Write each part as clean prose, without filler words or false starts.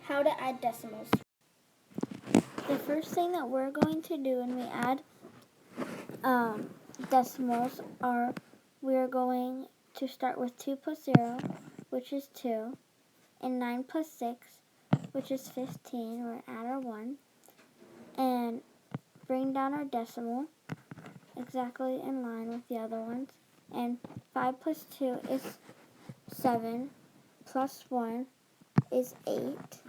How to add decimals. The first thing that we're going to do when we add decimals are we're going to start with 2 plus 0, which is 2, and 9 plus 6, which is 15. We're going to add our 1, and bring down our decimal exactly in line with the other ones. And 5 plus 2 is 7, plus 1 is 8,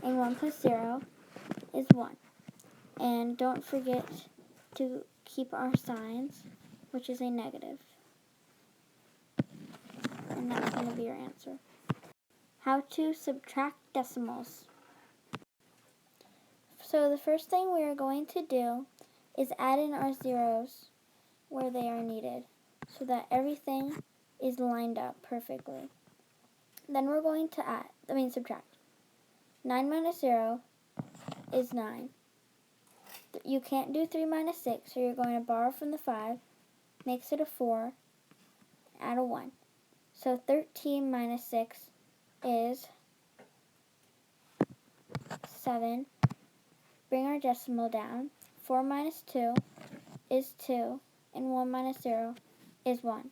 and 1 plus 0 is 1. And don't forget to keep our signs, which is a negative. And that's going to be your answer. How to subtract decimals. So the first thing we are going to do is add in our zeros where they are needed so that everything is lined up perfectly. Then we're going to subtract. 9 minus 0 is 9. You can't do 3 minus 6, so you're going to borrow from the 5, makes it a 4, add a 1. So 13 minus 6 is 7. Bring our decimal down. 4 minus 2 is 2, and 1 minus 0 is 1.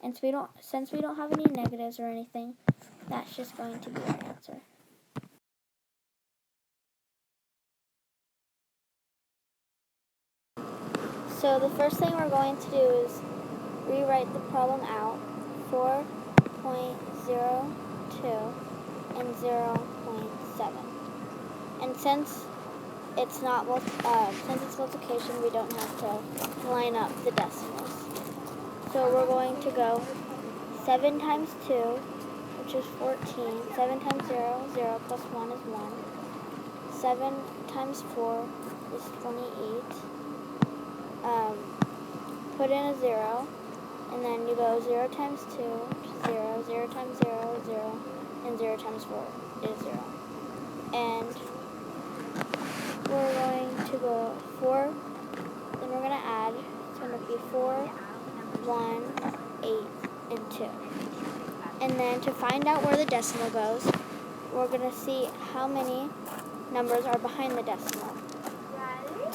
And since we don't have any negatives or anything, that's just going to be our answer. So the first thing we're going to do is rewrite the problem out. 4.02 and 0.7. And since it's multiplication, we don't have to line up the decimals. So we're going to go 7 times 2, which is 14. 7 times 0, 0 plus 1 is 1. 7 times 4 is 28. Put in a 0, and then you go 0 times 2, which is 0. 0 times 0 is 0, and 0 times 4 is 0. And we're going to go 4, then we're going to add. It's going to be 4, 1, 8, and 2. And then to find out where the decimal goes, we're going to see how many numbers are behind the decimal.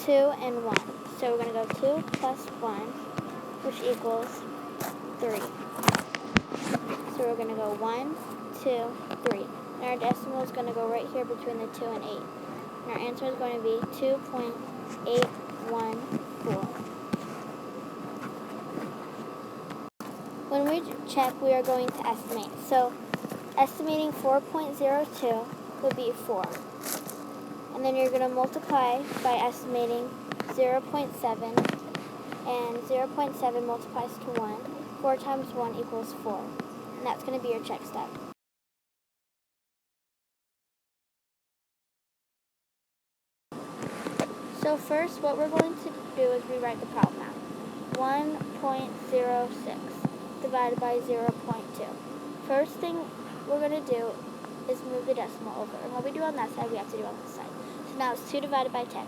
2 and 1. So we're going to go 2 plus 1, which equals 3. So we're going to go 1, 2, 3. And our decimal is going to go right here between the 2 and 8. And our answer is going to be 2.814. When we check, we are going to estimate. So estimating 4.02 would be 4. And then you're going to multiply by estimating 0.7. And 0.7 multiplies to 1. 4 times 1 equals 4. And that's going to be your check step. So first, what we're going to do is rewrite the problem out. 1.06 divided by 0.2. First thing we're going to do is move the decimal over. And what we do on that side, we have to do on this side. So now it's 2 divided by 10.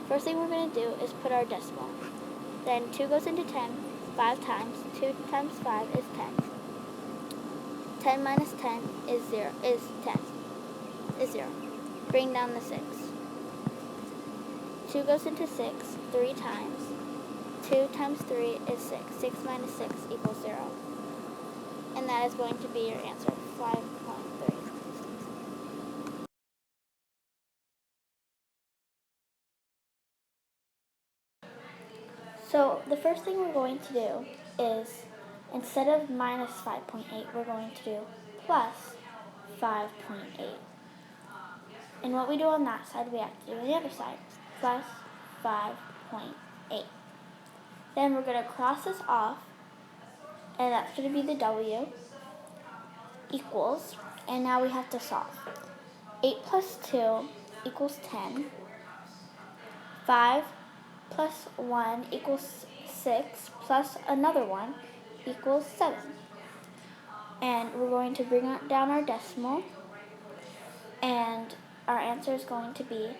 First thing we're going to do is put our decimal. Then 2 goes into 10 5 times. 2 times 5 is 10. 10 minus 10 is 0. Bring down the 6. 2 goes into 6 3 times. 2 times 3 is 6. 6 minus 6 equals 0. And that is going to be your answer, 5.3. So the first thing we're going to do is, instead of minus 5.8, we're going to do plus 5.8. And what we do on that side, we have to do on the other side, plus 5.8. Then we're going to cross this off, and that's going to be the W, equals, and now we have to solve. 8 plus 2 equals 10. 5 plus 1 equals 6, plus another 1 equals 7. And we're going to bring down our decimal, and our answer is going to be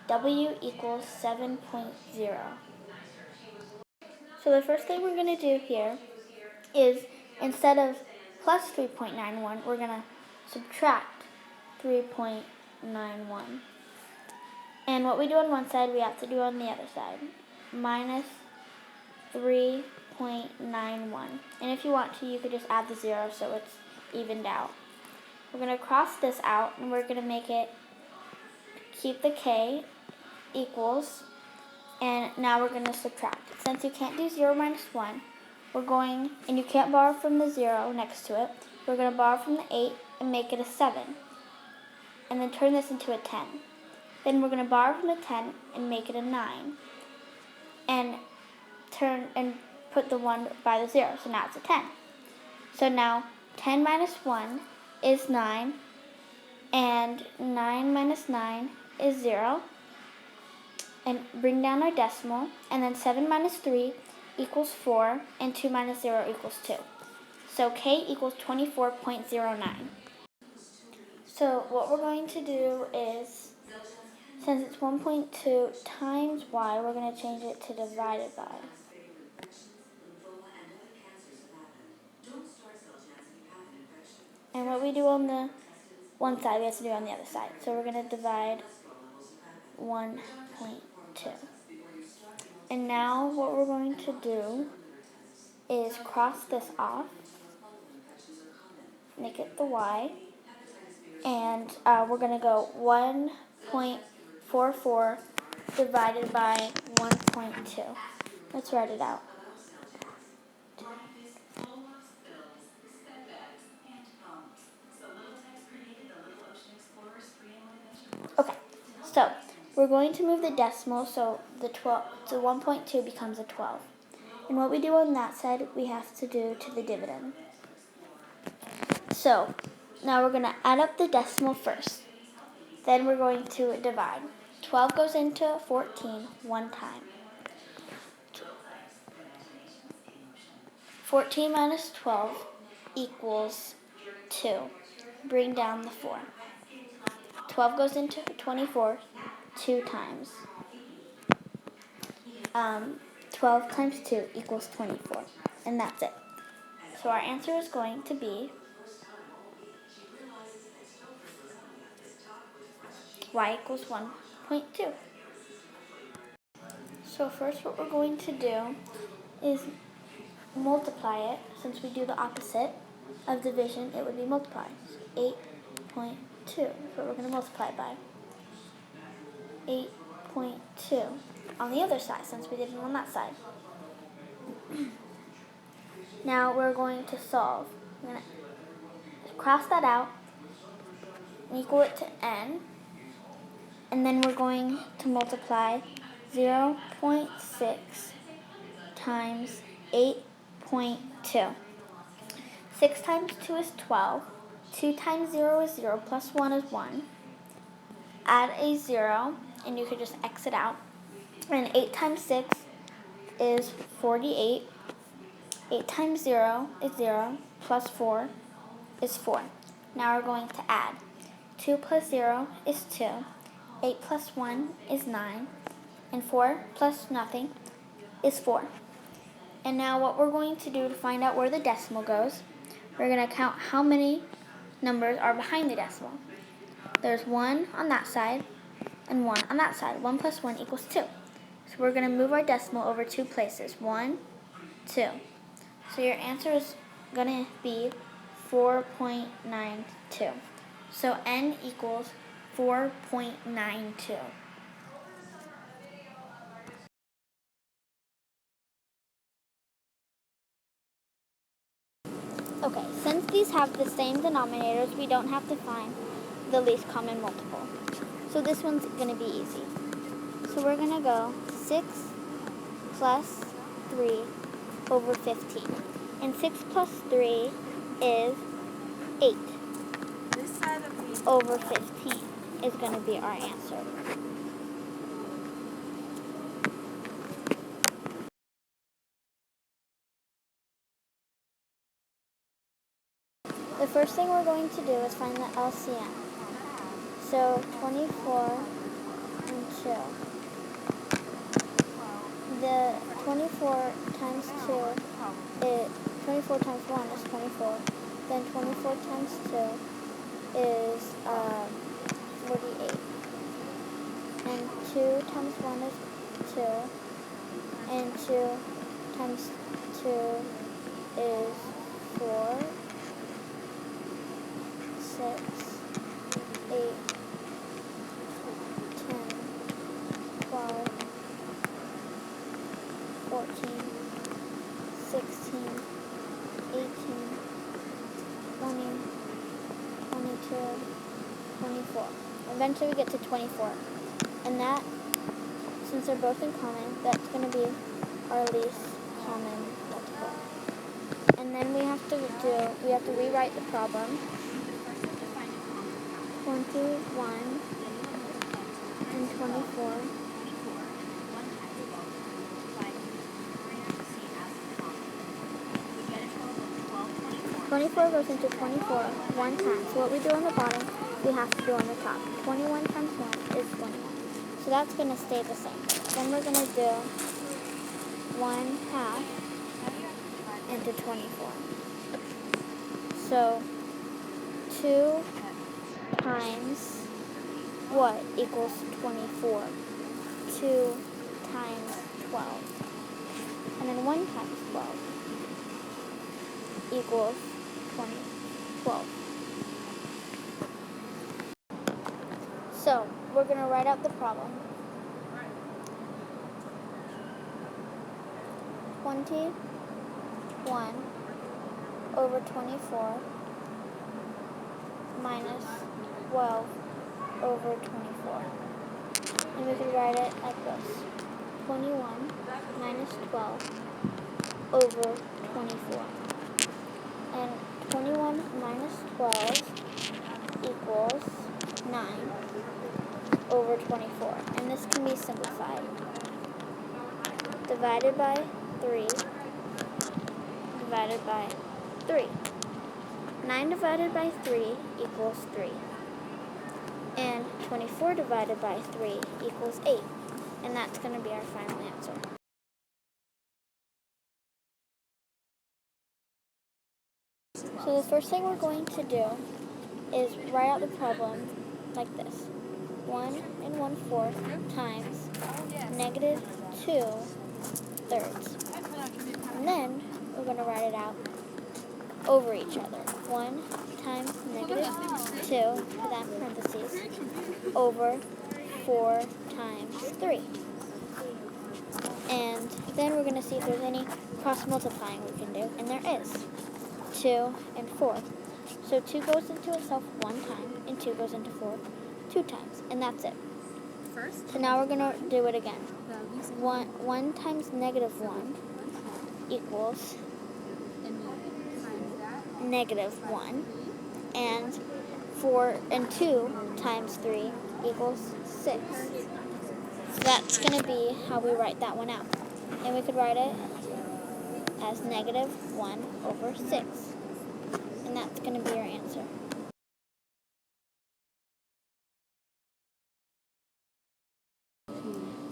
W equals 7.0. So the first thing we're going to do here is, instead of plus 3.91, we're going to subtract 3.91. 3.91. And what we do on one side, we have to do on the other side. Minus 3.91. And if you want to, you could just add the 0 so it's evened out. We're going to cross this out, and we're going to make it keep the k equals, and now we're going to subtract. Since you can't do 0 minus 1, we're going, and you can't borrow from the 0 next to it, we're going to borrow from the 8 and make it a 7, and then turn this into a 10. Then we're going to borrow from the 10 and make it a 9, and put the 1 by the 0, so now it's a 10. So now 10 minus 1 is 9, and 9 minus 9 is 0, and bring down our decimal, and then 7 minus 3 equals 4, and 2 minus 0 equals 2. So k equals 24.09. So what we're going to do is, since it's 1.2 times y, we're going to change it to divided by. And what we do on the one side, we have to do on the other side. So we're going to divide 1.2. And now what we're going to do is cross this off, make it the y, and we're going to go 1.44 divided by 1.2. Let's write it out. Okay, so we're going to move the decimal so the 1.2 becomes a 12. And what we do on that side, we have to do to the dividend. So now we're going to add up the decimal first. Then we're going to divide. 12 goes into 14 one time. 14 minus 12 equals 2. Bring down the 4. 12 goes into 24 2 times. 12 times 2 equals 24. And that's it. So our answer is going to be y equals 1.2. So first what we're going to do is multiply it. Since we do the opposite of division, it would be multiply. So 8.2 is what we're going to multiply by. 8.2 on the other side, since we did it on that side. Now we're going to solve. We're going to cross that out and equal it to n. And then we're going to multiply 0.6 times 8.2. 6 times 2 is 12. 2 times 0 is 0, plus 1 is 1. Add a 0, and you could just X it out. And 8 times 6 is 48. 8 times 0 is 0, plus 4 is 4. Now we're going to add. 2 plus 0 is 2. 8 plus 1 is 9. And 4 plus nothing is 4. And now what we're going to do to find out where the decimal goes, we're going to count how many numbers are behind the decimal. There's 1 on that side and 1 on that side. 1 plus 1 equals 2. So we're going to move our decimal over 2 places. 1, 2. So your answer is going to be 4.92. So n equals 4.92. Okay, since these have the same denominators, we don't have to find the least common multiple. So this one's going to be easy. So we're going to go 6 plus 3 over 15. And 6 plus 3 is 8 over 15 is going to be our answer. The first thing we're going to do is find the LCM. So 24 and 2. The 24 times 2 is 24 times 1 is 24. Then 24 times 2 is 48. And 2 times 1 is 2. And 2 times 2 is 4. 6, 8, 10, 12, 14, 16, 18, 20, 22, 24. Eventually we get to 24. And that, since they're both in common, that's going to be our least common multiple. And then we have to rewrite the problem. 21 and 24. 24 goes into 24 one time. So what we do on the bottom, we have to do on the top. 21 times 1 is 21. So that's going to stay the same. Then we're going to do 1/2 into 24. So 2 times what equals 24? 2 times 12. And then 1 times 12 equals 12. So we're going to write out the problem. 21 over 24 minus 12 over 24. And we can write it like this. 21 minus 12 over 24. And 21 minus 12 equals 9 over 24. And this can be simplified. Divided by 3 divided by 3. 9 divided by 3 equals 3. And 24 divided by 3 equals 8. And that's going to be our final answer. So the first thing we're going to do is write out the problem like this. 1 1/4 times negative 2 thirds. And then we're going to write it out over each other. 1 times negative 2, put that in parentheses, over 4 times 3. And then we're going to see if there's any cross multiplying we can do, and there is. 2 and 4. So 2 goes into itself 1 time, and 2 goes into 4 2 times, and that's it. So now we're going to do it again. 1 times negative 1 equals negative 1, and 4 and 2 times 3 equals 6. So that's going to be how we write that one out. And we could write it as negative 1 over 6. And that's going to be our answer.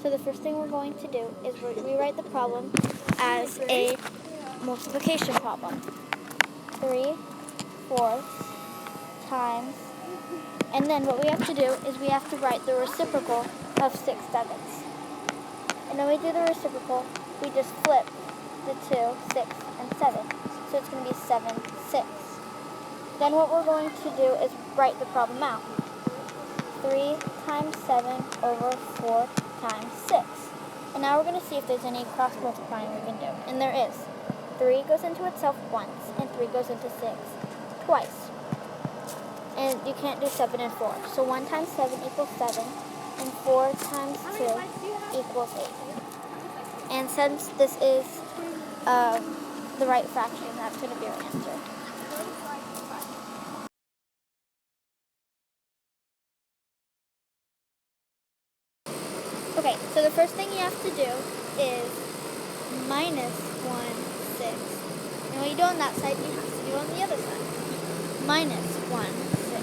So the first thing we're going to do is rewrite the problem as a multiplication problem. 3/4 times, and then what we have to do is we have to write the reciprocal of 6/7. And when we do the reciprocal, we just flip the 2, 6, and 7. So it's going to be 7, 6. Then what we're going to do is write the problem out. 3 times 7 over 4 times 6. And now we're going to see if there's any cross multiplying we can do. And there is. 3 goes into itself once, and 3 goes into 6 twice. And you can't do 7 and 4. So 1 times 7 equals 7, and 4 times 2 equals 8. And since this is the right fraction, that's going to be our answer. Okay, so the first thing you have to do is minus 1, 6. And what you do on that side, you have to do on the other side. Minus 1, 6.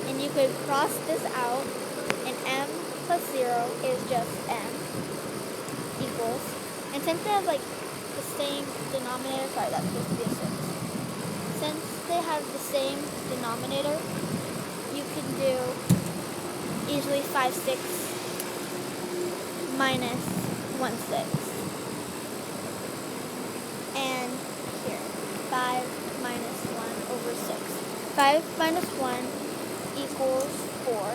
And you could cross this out, and m plus 0 is just m equals. And since they have like the same denominator, sorry, that's supposed to be a 6. Since they have the same denominator, you can do easily 5 6 minus 1 6. And here, 5 minus 1 over 6. 5 minus 1 equals 4.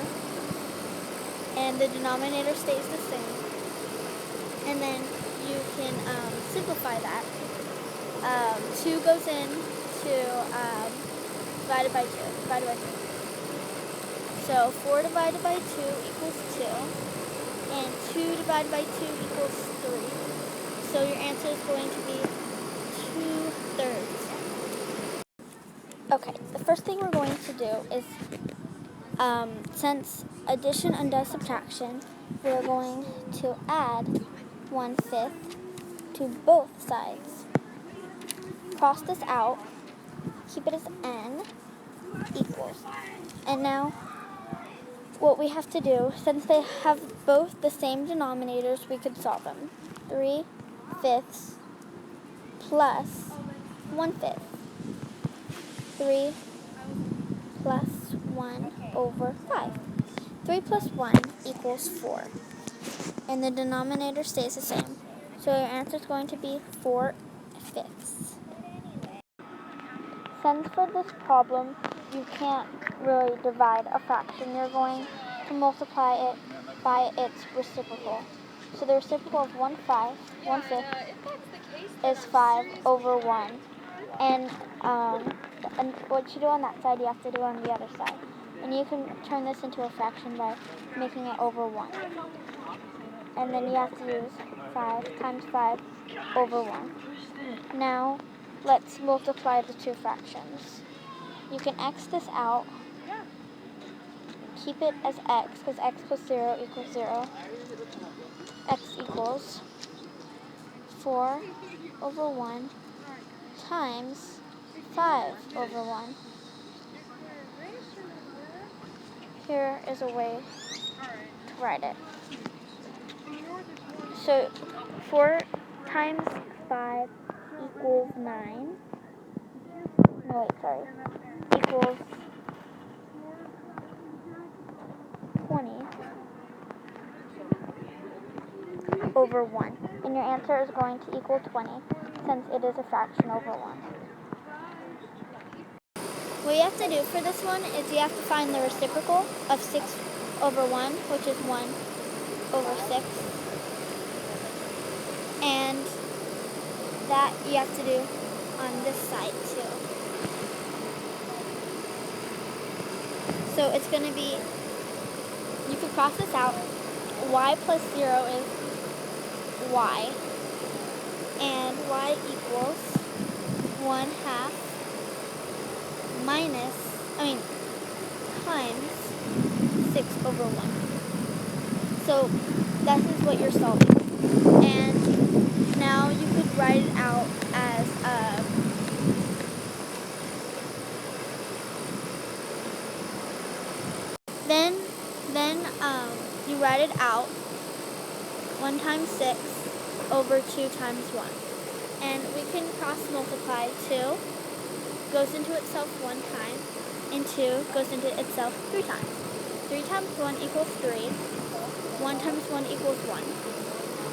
And the denominator stays the same. And then you can simplify that. 2 goes in to divided by 2. Divided by 2. So 4 divided by 2 equals 2. And 2 divided by 2 equals 3. So your answer is going to be 2/3. Okay, the first thing we're going to do is, since addition undoes subtraction, we're going to add 1/5 to both sides. Cross this out, keep it as n equals. And now, what we have to do, since they have both the same denominators, we could solve them. 3/5 plus 1/5. 3 plus 1 over 5. 3 plus 1 equals 4. And the denominator stays the same. So your answer is going to be 4/5. Since for this problem, you can't really divide a fraction, you're going to multiply it by its reciprocal. So the reciprocal of 1/5 is 5 over 1. And what you do on that side, you have to do on the other side. And you can turn this into a fraction by making it over 1. And then you have to use 5 times 5 over 1. Now, let's multiply the two fractions. You can x this out. Keep it as x, because x plus 0 equals 0. X equals 4 over 1 times 5 over 1. Here is a way to write it. So 4 times 5 equals 9. No, wait, sorry. Equals 20 over 1. And your answer is going to equal 20, since it is a fraction over 1. What you have to do for this one is you have to find the reciprocal of 6 over 1, which is 1 over 6. And that you have to do on this side too. So it's going to be, you can cross this out. Y plus 0 is y. And y equals 1/2 times 6 over 1. So that is what you're solving. And now you could write it out as you write it out 1 times 6 over 2 times 1. And we can cross multiply 2 goes into itself 1 time, and 2 goes into itself 3 times. 3 times 1 equals 3. 1 times 1 equals 1.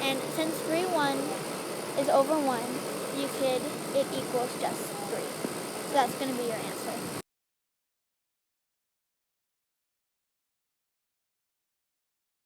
And since 3/1 is over 1, it equals just 3. So that's going to be your answer.